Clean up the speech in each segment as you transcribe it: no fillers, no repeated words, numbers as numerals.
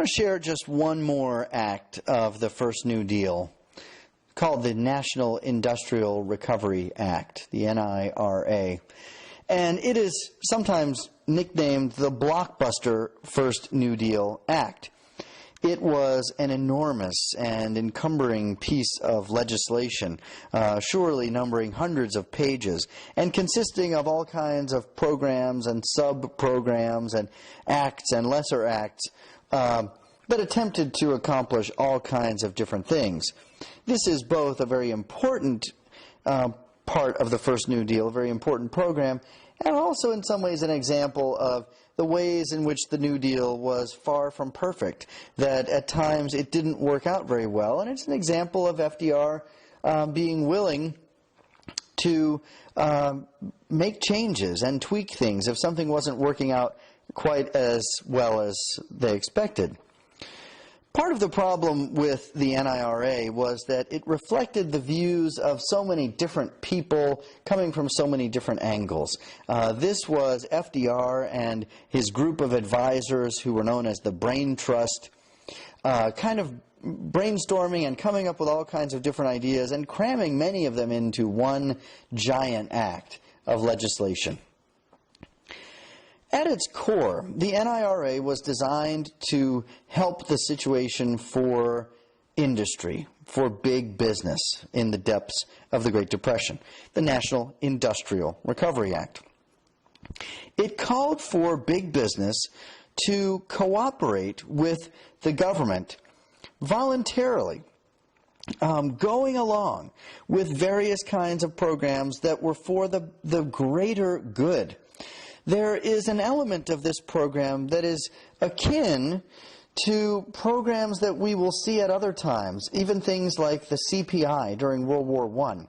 want to share just one more act of the first New Deal called the National Industrial Recovery Act, the NIRA. And it is sometimes nicknamed the blockbuster First New Deal Act. It was an enormous and encumbering piece of legislation, surely numbering hundreds of pages, and consisting of all kinds of programs and sub-programs and acts and lesser acts that attempted to accomplish all kinds of different things. This is both a very important part of the First New Deal, a very important program, and also in some ways an example of the ways in which the New Deal was far from perfect, that at times it didn't work out very well. And it's an example of FDR being willing to make changes and tweak things if something wasn't working out quite as well as they expected. Part of the problem with the NIRA was that it reflected the views of so many different people coming from so many different angles. This was FDR and his group of advisors who were known as the Brain Trust, kind of brainstorming and coming up with all kinds of different ideas and cramming many of them into one giant act of legislation. At its core, the NIRA was designed to help the situation for industry, for big business in the depths of the Great Depression, the National Industrial Recovery Act. It called for big business to cooperate with the government voluntarily, going along with various kinds of programs that were for the greater good. There is an element of this program that is akin to programs that we will see at other times, even things like the CPI during World War I.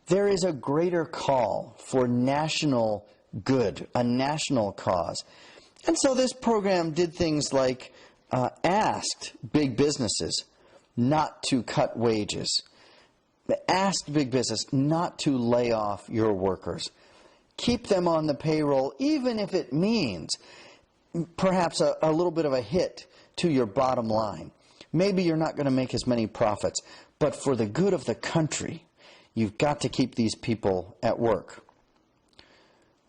There is a greater call for national good, a national cause. And so this program did things like asked big businesses not to cut wages, asked big business not to lay off your workers. Keep them on the payroll, even if it means perhaps a little bit of a hit to your bottom line. Maybe you're not going to make as many profits, but for the good of the country, you've got to keep these people at work.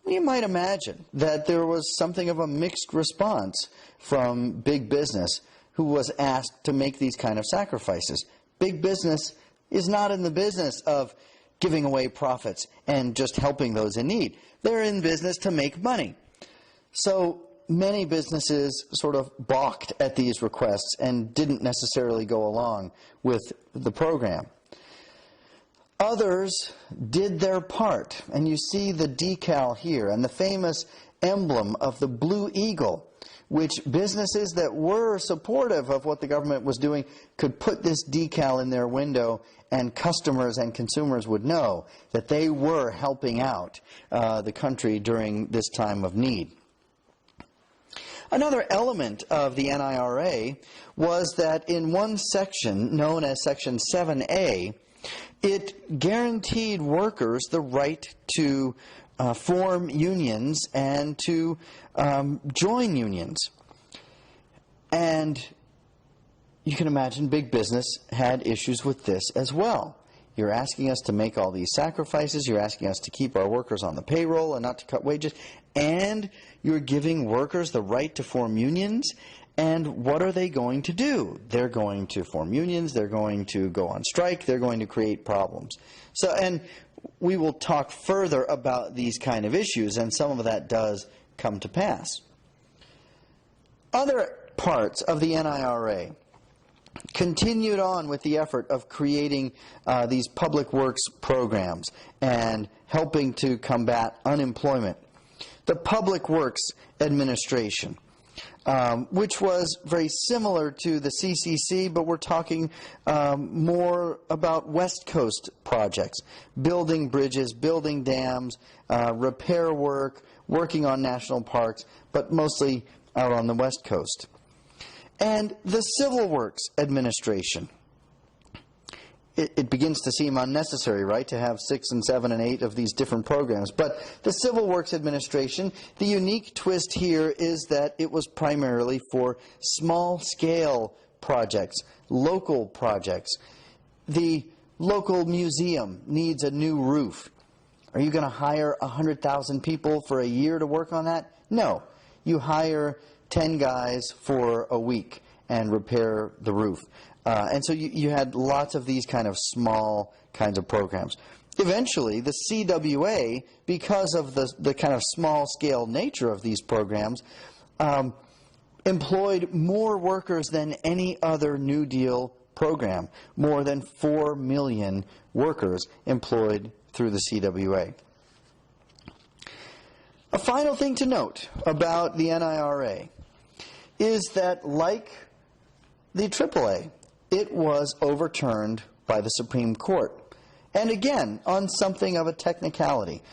You might imagine that there was something of a mixed response from big business who was asked to make these kind of sacrifices. Big business is not in the business of giving away profits and just helping those in need. They're in business to make money. So many businesses sort of balked at these requests and didn't necessarily go along with the program. Others did their part, and you see the decal here and the famous emblem of the Blue Eagle, which businesses that were supportive of what the government was doing could put this decal in their window, and customers and consumers would know that they were helping out the country during this time of need. Another element of the NIRA was that in one section, known as Section 7A, it guaranteed workers the right to form unions and to join unions. And you can imagine big business had issues with this as well. You're asking us to make all these sacrifices, you're asking us to keep our workers on the payroll and not to cut wages, and you're giving workers the right to form unions, and what are they going to do? They're going to form unions, they're going to go on strike, they're going to create problems. And we will talk further about these kind of issues, and some of that does come to pass. Other parts of the NIRA continued on with the effort of creating these public works programs and helping to combat unemployment. The Public Works Administration, which was very similar to the CCC, but we're talking more about West Coast projects, building bridges, building dams, repair work, working on national parks, but mostly out on the West Coast. And the Civil Works Administration. it begins to seem unnecessary, right, to have 6 and 7 and 8 of these different programs. But the Civil Works Administration, the unique twist here is that it was primarily for small-scale projects, local projects. The local museum needs a new roof. Are you going to hire 100,000 people for a year to work on that? No. You hire 10 guys for a week and repair the roof. And so you had lots of these kind of small kinds of programs. Eventually, the CWA, because of the kind of small-scale nature of these programs, employed more workers than any other New Deal program, more than 4 million workers employed through the CWA. A final thing to note about the NIRA is that, like the AAA, it was overturned by the Supreme Court. And again, on something of a technicality.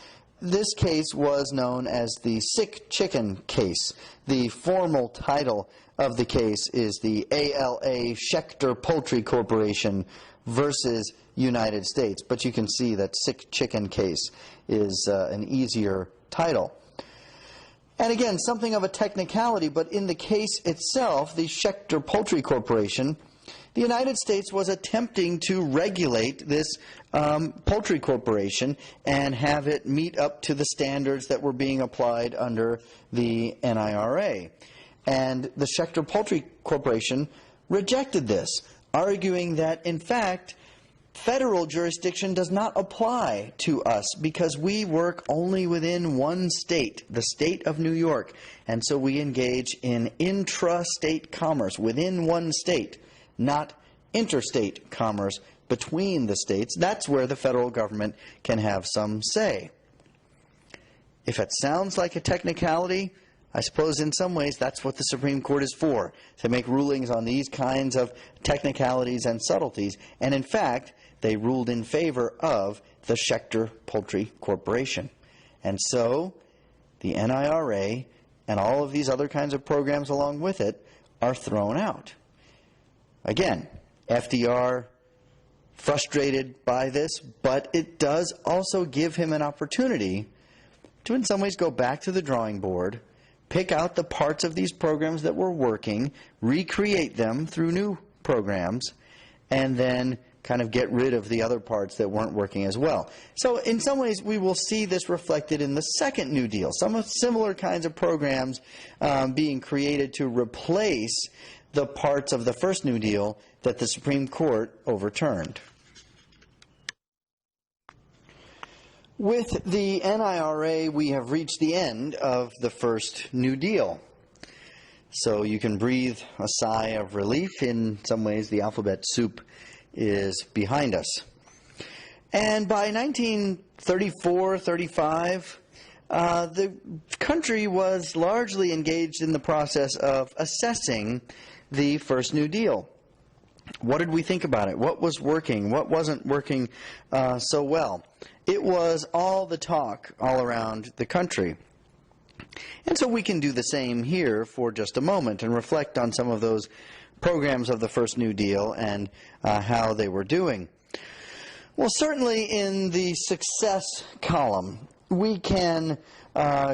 This case was known as the sick chicken case. The formal title of the case is the ALA Schechter Poultry Corporation versus United States. But you can see that sick chicken case is an easier title. And again, something of a technicality, but in the case itself, the Schechter Poultry Corporation, the United States was attempting to regulate this poultry corporation and have it meet up to the standards that were being applied under the NIRA. And the Schechter Poultry Corporation rejected this, arguing that, in fact, federal jurisdiction does not apply to us because we work only within one state, the state of New York. And so we engage in intra-state commerce within one state, not interstate commerce between the states. That's where the federal government can have some say. If it sounds like a technicality, I suppose in some ways that's what the Supreme Court is for, to make rulings on these kinds of technicalities and subtleties. And in fact, they ruled in favor of the Schechter Poultry Corporation. And so the NIRA and all of these other kinds of programs along with it are thrown out. Again, FDR frustrated by this, but it does also give him an opportunity to in some ways go back to the drawing board, pick out the parts of these programs that were working, recreate them through new programs, and then kind of get rid of the other parts that weren't working as well. So in some ways we will see this reflected in the second New Deal, some similar kinds of programs being created to replace the parts of the first New Deal that the Supreme Court overturned. With the NIRA, we have reached the end of the first New Deal. So you can breathe a sigh of relief. In some ways, the alphabet soup is behind us. And by 1934-35, the country was largely engaged in the process of assessing the first New Deal. What did we think about it? What was working? What wasn't working so well? It was all the talk all around the country. And so we can do the same here for just a moment and reflect on some of those programs of the first New Deal and how they were doing. Well, certainly in the success column, we can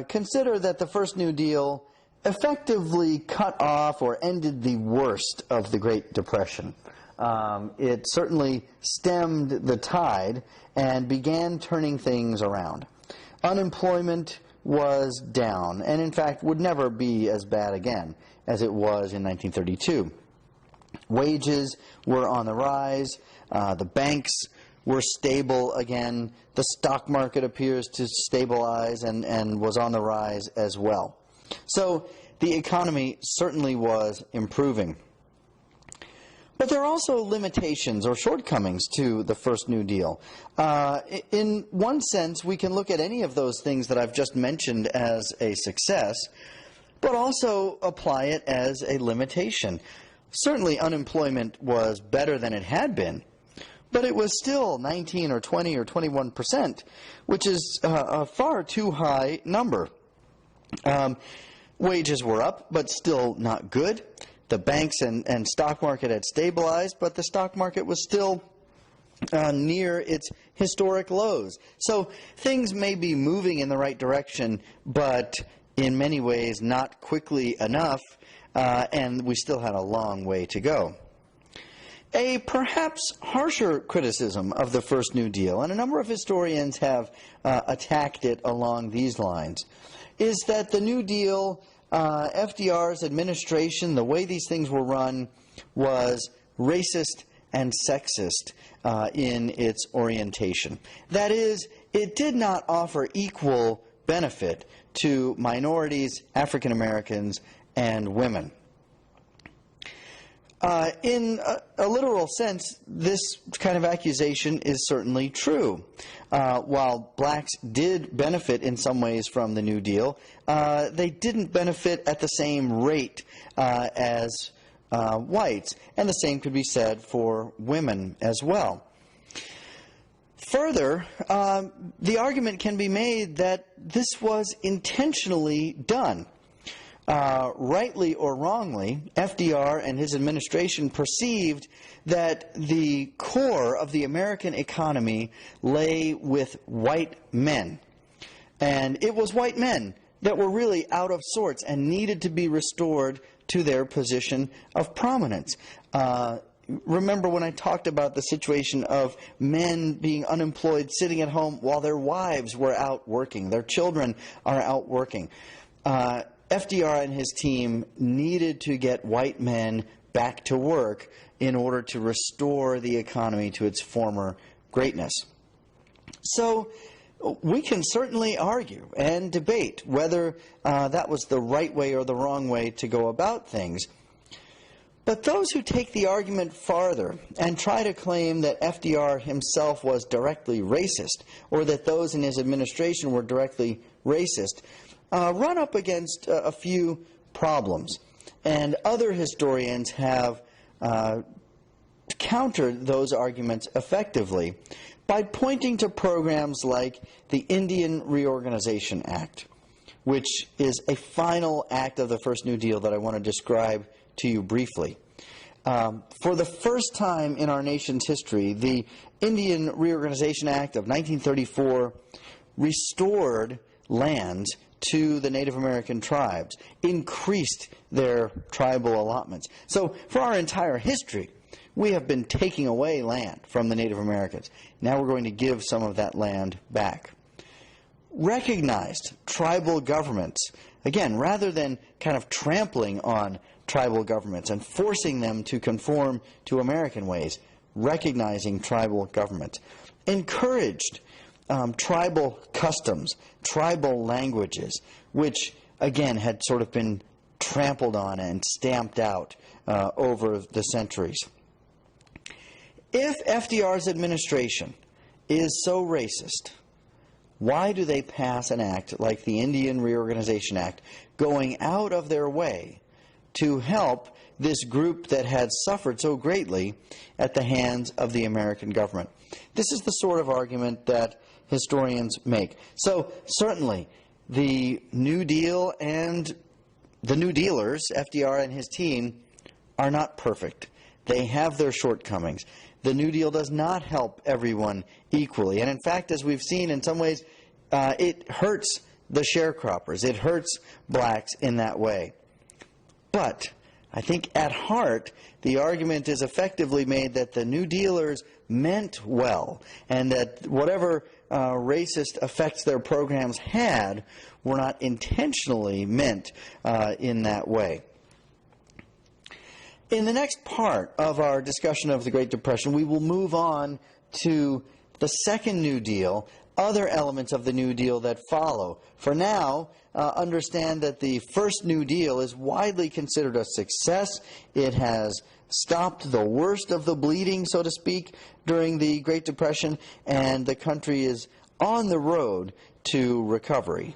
consider that the first New Deal effectively cut off or ended the worst of the Great Depression. It certainly stemmed the tide and began turning things around. Unemployment was down and, in fact, would never be as bad again as it was in 1932. Wages were on the rise. The banks were stable again. The stock market appears to stabilize and was on the rise as well. So the economy certainly was improving. But there are also limitations or shortcomings to the first New Deal. In one sense, we can look at any of those things that I've just mentioned as a success, but also apply it as a limitation. Certainly unemployment was better than it had been, but it was still 19 or 20 or 21%, which is a far too high number. Wages were up, but still not good. The banks and stock market had stabilized, but the stock market was still near its historic lows. So things may be moving in the right direction, but in many ways not quickly enough, and we still had a long way to go. A perhaps harsher criticism of the first New Deal, and a number of historians have attacked it along these lines, is that the New Deal, FDR's administration, the way these things were run, was racist and sexist in its orientation. That is, it did not offer equal benefit to minorities, African Americans, and women. In a literal sense, this kind of accusation is certainly true. While blacks did benefit in some ways from the New Deal, they didn't benefit at the same rate as whites, and the same could be said for women as well. Further, the argument can be made that this was intentionally done. Rightly or wrongly, FDR and his administration perceived that the core of the American economy lay with white men. And it was white men that were really out of sorts and needed to be restored to their position of prominence. Remember when I talked about the situation of men being unemployed, sitting at home while their wives were out working, their children are out working. FDR and his team needed to get white men back to work in order to restore the economy to its former greatness. So we can certainly argue and debate whether that was the right way or the wrong way to go about things. But those who take the argument farther and try to claim that FDR himself was directly racist, or that those in his administration were directly racist, run up against a few problems. And other historians have countered those arguments effectively by pointing to programs like the Indian Reorganization Act, which is a final act of the first New Deal that I want to describe to you briefly. For the first time in our nation's history, the Indian Reorganization Act of 1934 restored lands to the Native American tribes, increased their tribal allotments. So for our entire history, we have been taking away land from the Native Americans. Now we're going to give some of that land back. Recognized tribal governments, again, rather than kind of trampling on tribal governments and forcing them to conform to American ways, recognizing tribal governments. Encouraged tribal customs, tribal languages, which, again, had sort of been trampled on and stamped out over the centuries. If FDR's administration is so racist, why do they pass an act like the Indian Reorganization Act, going out of their way to help this group that had suffered so greatly at the hands of the American government? This is the sort of argument that historians make. So certainly the New Deal and the New Dealers, FDR and his team, are not perfect. They have their shortcomings. The New Deal does not help everyone equally. And in fact, as we've seen, in some ways, it hurts the sharecroppers. It hurts blacks in that way. But I think at heart, the argument is effectively made that the New Dealers meant well, and that whatever racist effects their programs had were not intentionally meant in that way. In the next part of our discussion of the Great Depression, we will move on to the second New Deal, other elements of the New Deal that follow. For now, understand that the first New Deal is widely considered a success. It has stopped the worst of the bleeding, so to speak, during the Great Depression, and the country is on the road to recovery.